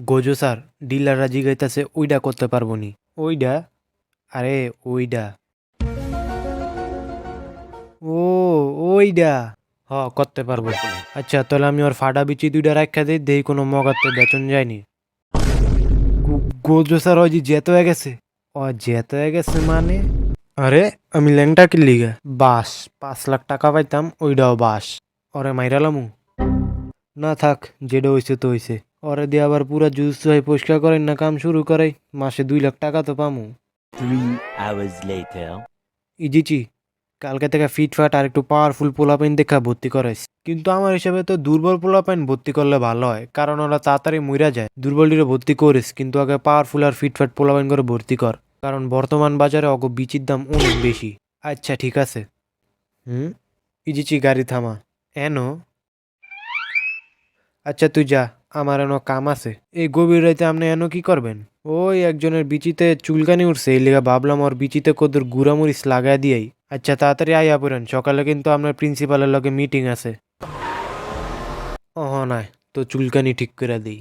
Gojo sir, ডিলাররা জিগাইতাছে ওইডা করতে পারবো নি। ওইডা? আরে ওইডা। ও ওইডা। করতে পারবো। আচ্ছা তাহলে আমি ওর ফাটা বিচি দুইটা রাখা দিই, দেই কোনো মগাতে বেতন যায়নি। গোজো স্যার ওই যে জেত হয়ে গেছে। ও জেত হয়ে গেছে মানে? আরে আমি ল্যাংটা কি লিগা? বাস 5 লাখ টাকা পাইতাম, ওইটাও বাস। ওরে মাইরালামু? না থাক, যেটা হইছে তো হইছে। ওরে দিয়ে আবার পুরা জুস হয়ে পরিষ্কার করেন না কাম শুরু করাই, মাসে 2 লাখ টাকা তো পামু। 3 hours later. ইজিচি, কালকে থেকে ফিটফাট আর একটু পাওয়ারফুল পোলাপাইন দেখা ভর্তি করাইস। কিন্তু আমার হিসাবে তো দুর্বল পোলাপাইন ভর্তি করলে ভালো হয়, কারণ ওরা তাড়াতাড়ি মইরা যায়। দুর্বলটিরে ভর্তি করিস, কিন্তু আগে পাওয়ারফুল আর ফিটফাট পোলাপাইন করে ভর্তি কর, কারণ বর্তমান বাজারে অগ বিচির দাম অনেক বেশি। আচ্ছা ঠিক আছে। ইজিচি গাড়ি থামা। এনো? আচ্ছা তুই যা, আমার এনো কাম আছে। এই গভীর রাইতে আপনি এনো কি করবেন? ওই একজনের বিচিতে চুলকানি উঠছে, এই লেগা ভাবলাম ওর বিচিতে কদর গুড়ামরিচ লাগাই দিয়াই। আচ্ছা তাড়াতাড়ি আইয়া পড়েন, সকালে কিন্তু আপনার প্রিন্সিপালের লগে মিটিং আছে। নাই, তো চুলকানি ঠিক করে দিই।